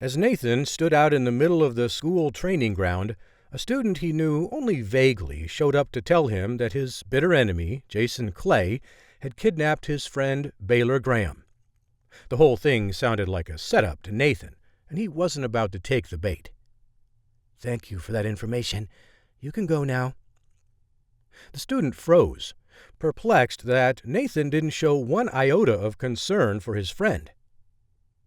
As Nathan stood out in the middle of the school training ground, a student he knew only vaguely showed up to tell him that his bitter enemy, Jason Clay, had kidnapped his friend Baylor Graham. The whole thing sounded like a setup to Nathan, and he wasn't about to take the bait. "Thank you for that information. You can go now." The student froze, perplexed that Nathan didn't show one iota of concern for his friend.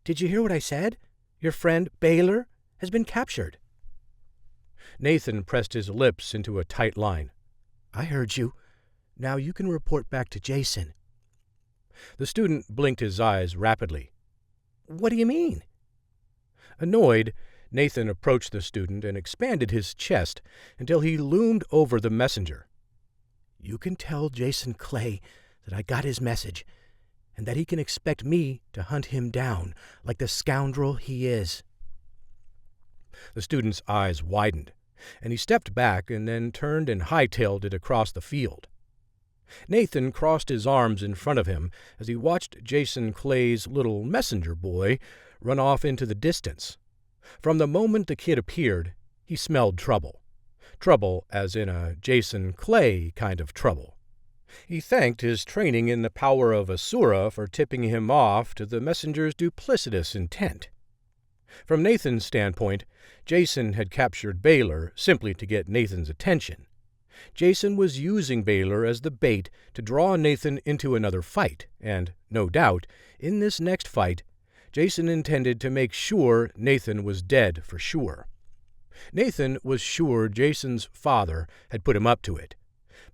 "Did you hear what I said? Your friend Baylor has been captured." Nathan pressed his lips into a tight line. "I heard you. Now you can report back to Jason." The student blinked his eyes rapidly. "What do you mean?" Annoyed, Nathan approached the student and expanded his chest until he loomed over the messenger. "You can tell Jason Clay that I got his message, and that he can expect me to hunt him down like the scoundrel he is." The student's eyes widened, and he stepped back and then turned and hightailed it across the field. Nathan crossed his arms in front of him as he watched Jason Clay's little messenger boy run off into the distance. From the moment the kid appeared, he smelled trouble. Trouble as in a Jason Clay kind of trouble. He thanked his training in the power of Asura for tipping him off to the messenger's duplicitous intent. From Nathan's standpoint, Jason had captured Baylor simply to get Nathan's attention. Jason was using Baylor as the bait to draw Nathan into another fight, and, no doubt, in this next fight, Jason intended to make sure Nathan was dead for sure. Nathan was sure Jason's father had put him up to it,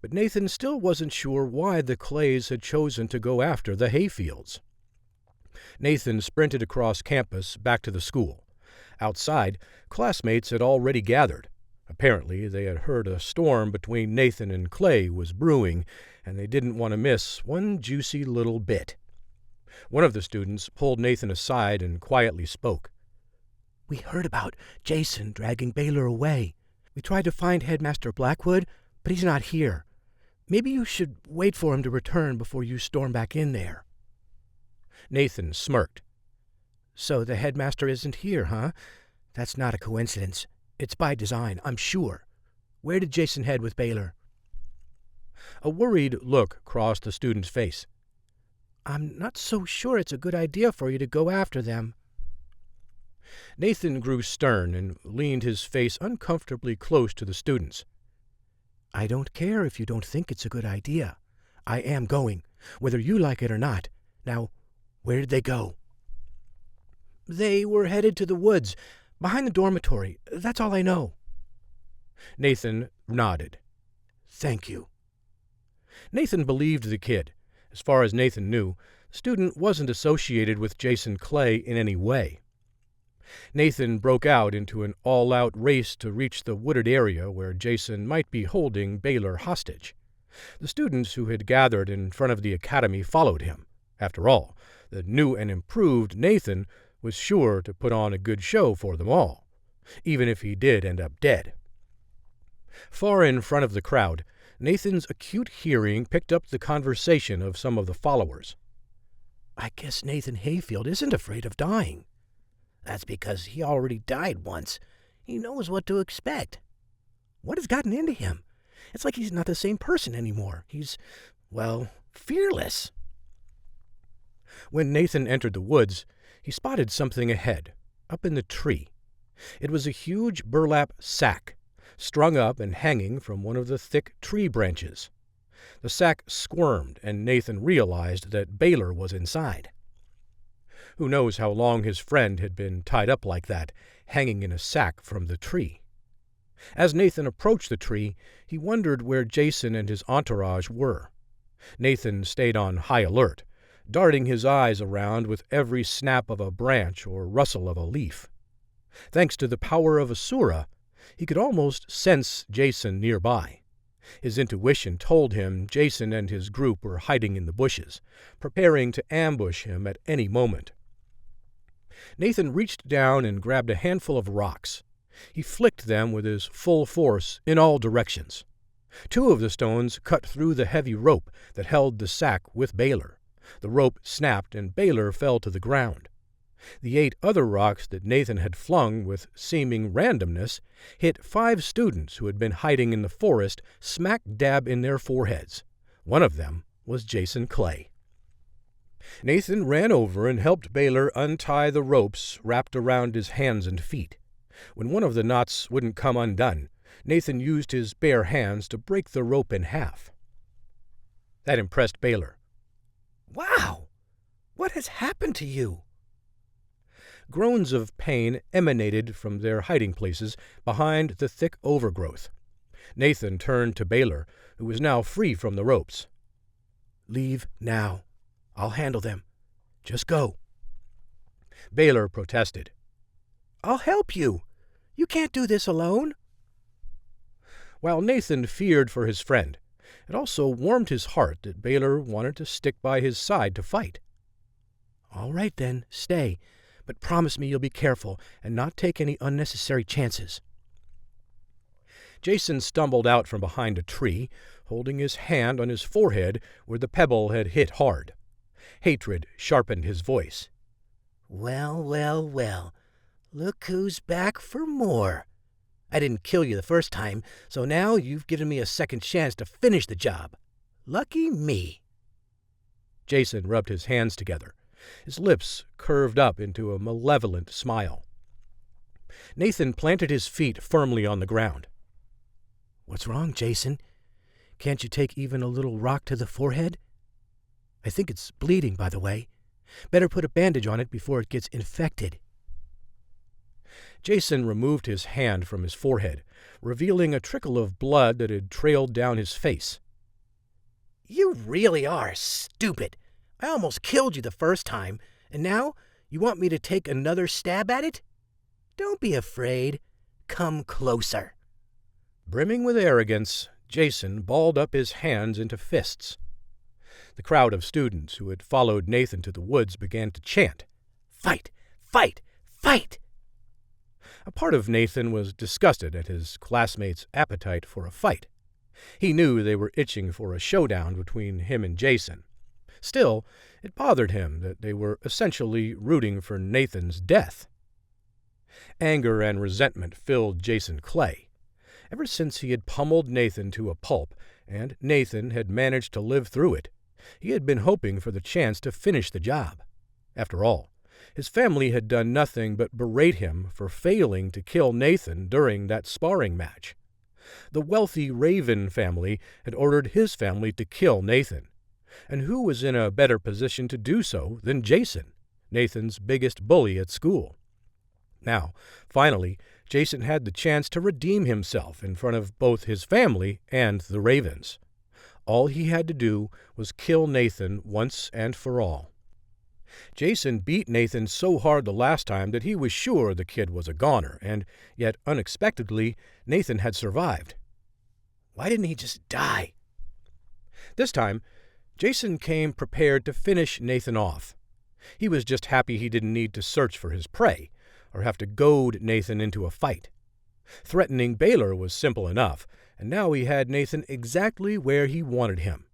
but Nathan still wasn't sure why the Clays had chosen to go after the Hayfields. Nathan sprinted across campus back to the school. Outside, classmates had already gathered. Apparently, they had heard a storm between Nathan and Clay was brewing, and they didn't want to miss one juicy little bit. One of the students pulled Nathan aside and quietly spoke. "We heard about Jason dragging Baylor away. We tried to find Headmaster Blackwood, but he's not here. Maybe you should wait for him to return before you storm back in there." Nathan smirked. "So the headmaster isn't here, huh? That's not a coincidence. It's by design, I'm sure. Where did Jason head with Baylor?" A worried look crossed the student's face. "I'm not so sure it's a good idea for you to go after them." Nathan grew stern and leaned his face uncomfortably close to the student's. "I don't care if you don't think it's a good idea. I am going, whether you like it or not. Now, where did they go?" "They were headed to the woods, behind the dormitory. That's all I know." Nathan nodded. "Thank you." Nathan believed the kid. As far as Nathan knew, the student wasn't associated with Jason Clay in any way. Nathan broke out into an all-out race to reach the wooded area where Jason might be holding Baylor hostage. The students who had gathered in front of the academy followed him. After all, the new and improved Nathan was sure to put on a good show for them all, even if he did end up dead. Far in front of the crowd, Nathan's acute hearing picked up the conversation of some of the followers. "I guess Nathan Hayfield isn't afraid of dying." "That's because he already died once. He knows what to expect." "What has gotten into him? It's like he's not the same person anymore. He's, well, fearless." When Nathan entered the woods, he spotted something ahead, up in the tree. It was a huge burlap sack, strung up and hanging from one of the thick tree branches. The sack squirmed, and Nathan realized that Baylor was inside. Who knows how long his friend had been tied up like that, hanging in a sack from the tree. As Nathan approached the tree, he wondered where Jason and his entourage were. Nathan stayed on high alert, darting his eyes around with every snap of a branch or rustle of a leaf. Thanks to the power of Asura, he could almost sense Jason nearby. His intuition told him Jason and his group were hiding in the bushes, preparing to ambush him at any moment. Nathan reached down and grabbed a handful of rocks. He flicked them with his full force in all directions. 2 of the stones cut through the heavy rope that held the sack with Baylor. The rope snapped and Baylor fell to the ground. The 8 other rocks that Nathan had flung with seeming randomness hit 5 students who had been hiding in the forest smack dab in their foreheads. One of them was Jason Clay. Nathan ran over and helped Baylor untie the ropes wrapped around his hands and feet. When one of the knots wouldn't come undone, Nathan used his bare hands to break the rope in half. That impressed Baylor. "Wow! What has happened to you?" Groans of pain emanated from their hiding places behind the thick overgrowth. Nathan turned to Baylor, who was now free from the ropes. "Leave now. I'll handle them. Just go." Baylor protested. "I'll help you. You can't do this alone." While Nathan feared for his friend, it also warmed his heart that Baylor wanted to stick by his side to fight. "All right, then, stay, but promise me you'll be careful and not take any unnecessary chances." Jason stumbled out from behind a tree, holding his hand on his forehead where the pebble had hit hard. Hatred sharpened his voice. "Well, well, well. Look who's back for more. I didn't kill you the first time, so now you've given me a second chance to finish the job. Lucky me." Jason rubbed his hands together. His lips curved up into a malevolent smile. Nathan planted his feet firmly on the ground. "What's wrong, Jason? Can't you take even a little rock to the forehead? I think it's bleeding, by the way. Better put a bandage on it before it gets infected." Jason removed his hand from his forehead, revealing a trickle of blood that had trailed down his face. "You really are stupid. I almost killed you the first time, and now you want me to take another stab at it? Don't be afraid. Come closer." Brimming with arrogance, Jason balled up his hands into fists. The crowd of students who had followed Nathan to the woods began to chant, "Fight! Fight! Fight!" A part of Nathan was disgusted at his classmates' appetite for a fight. He knew they were itching for a showdown between him and Jason. Still, it bothered him that they were essentially rooting for Nathan's death. Anger and resentment filled Jason Clay. Ever since he had pummeled Nathan to a pulp, and Nathan had managed to live through it, he had been hoping for the chance to finish the job. After all, his family had done nothing but berate him for failing to kill Nathan during that sparring match. The wealthy Raven family had ordered his family to kill Nathan. And who was in a better position to do so than Jason, Nathan's biggest bully at school? Now, finally, Jason had the chance to redeem himself in front of both his family and the Ravens. All he had to do was kill Nathan once and for all. Jason beat Nathan so hard the last time that he was sure the kid was a goner, and yet, unexpectedly, Nathan had survived. Why didn't he just die? This time, Jason came prepared to finish Nathan off. He was just happy he didn't need to search for his prey, or have to goad Nathan into a fight. Threatening Baylor was simple enough, and now he had Nathan exactly where he wanted him.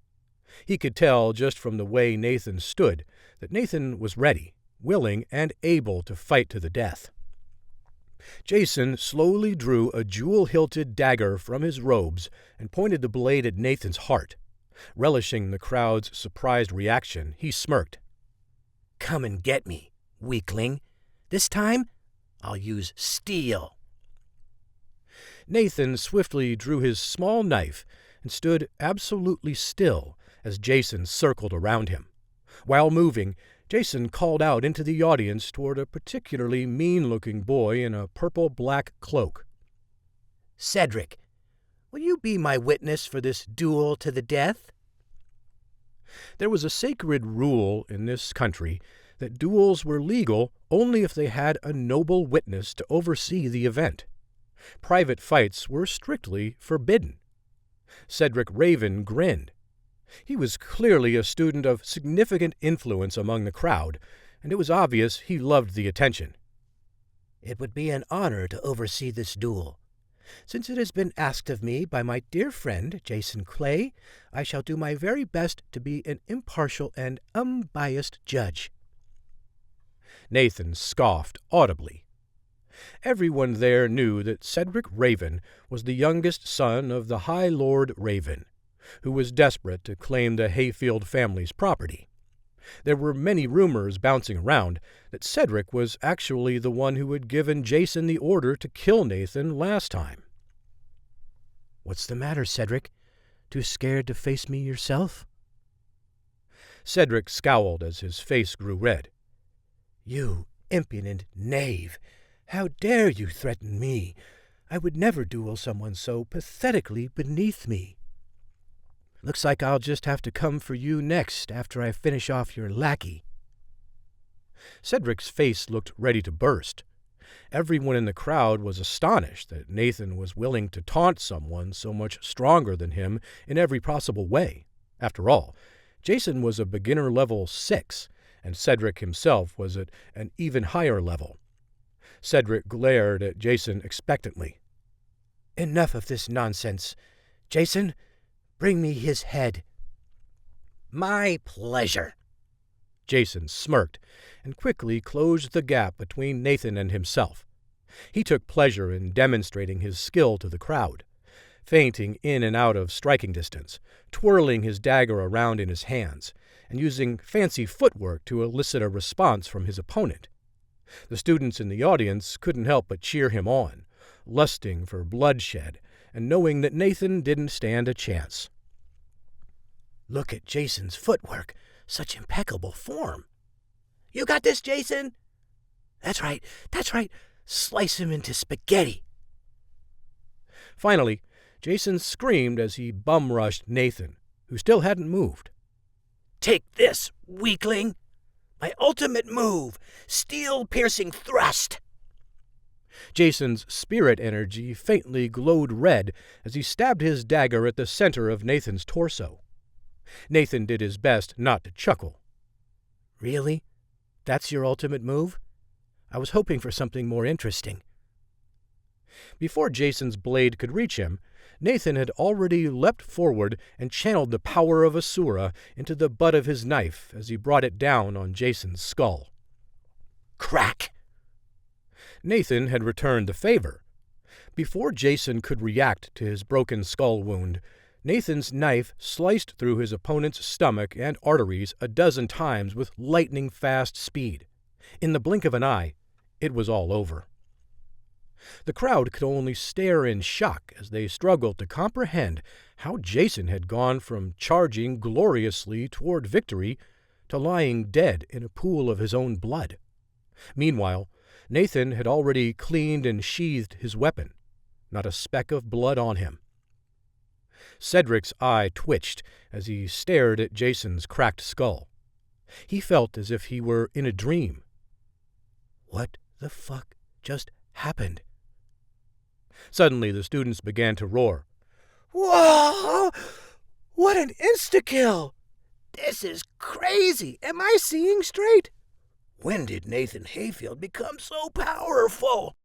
He could tell just from the way Nathan stood that Nathan was ready, willing, and able to fight to the death. Jason slowly drew a jewel-hilted dagger from his robes and pointed the blade at Nathan's heart. Relishing the crowd's surprised reaction, he smirked. "Come and get me, weakling. This time, I'll use steel." Nathan swiftly drew his small knife and stood absolutely still as Jason circled around him. While moving, Jason called out into the audience toward a particularly mean-looking boy in a purple-black cloak. "Cedric, will you be my witness for this duel to the death?" There was a sacred rule in this country that duels were legal only if they had a noble witness to oversee the event. Private fights were strictly forbidden. Cedric Raven grinned. He was clearly a student of significant influence among the crowd, and it was obvious he loved the attention. "It would be an honor to oversee this duel. Since it has been asked of me by my dear friend, Jason Clay, I shall do my very best to be an impartial and unbiased judge." Nathan scoffed audibly. Everyone there knew that Cedric Raven was the youngest son of the High Lord Raven, who was desperate to claim the Hayfield family's property. There were many rumors bouncing around that Cedric was actually the one who had given Jason the order to kill Nathan last time. "What's the matter, Cedric? Too scared to face me yourself?" Cedric scowled as his face grew red. "You impudent knave! How dare you threaten me? I would never duel someone so pathetically beneath me. Looks like I'll just have to come for you next after I finish off your lackey." Cedric's face looked ready to burst. Everyone in the crowd was astonished that Nathan was willing to taunt someone so much stronger than him in every possible way. After all, Jason was a beginner level 6, and Cedric himself was at an even higher level. Cedric glared at Jason expectantly. "Enough of this nonsense. Jason, bring me his head." "My pleasure." Jason smirked and quickly closed the gap between Nathan and himself. He took pleasure in demonstrating his skill to the crowd, feinting in and out of striking distance, twirling his dagger around in his hands, and using fancy footwork to elicit a response from his opponent. The students in the audience couldn't help but cheer him on, lusting for bloodshed and knowing that Nathan didn't stand a chance. "Look at Jason's footwork. Such impeccable form." "You got this, Jason?" That's right. Slice him into spaghetti." Finally, Jason screamed as he bum-rushed Nathan, who still hadn't moved. "Take this, weakling! My ultimate move, steel-piercing thrust!" Jason's spirit energy faintly glowed red as he stabbed his dagger at the center of Nathan's torso. Nathan did his best not to chuckle. "Really? That's your ultimate move? I was hoping for something more interesting." Before Jason's blade could reach him, Nathan had already leapt forward and channeled the power of Asura into the butt of his knife as he brought it down on Jason's skull. Crack! Nathan had returned the favor. Before Jason could react to his broken skull wound, Nathan's knife sliced through his opponent's stomach and arteries a dozen times with lightning-fast speed. In the blink of an eye, it was all over. The crowd could only stare in shock as they struggled to comprehend how Jason had gone from charging gloriously toward victory to lying dead in a pool of his own blood. Meanwhile, Nathan had already cleaned and sheathed his weapon, not a speck of blood on him. Cedric's eye twitched as he stared at Jason's cracked skull. He felt as if he were in a dream. What the fuck just happened? Suddenly the students began to roar. "Whoa! What an insta-kill! This is crazy! Am I seeing straight? When did Nathan Hayfield become so powerful?"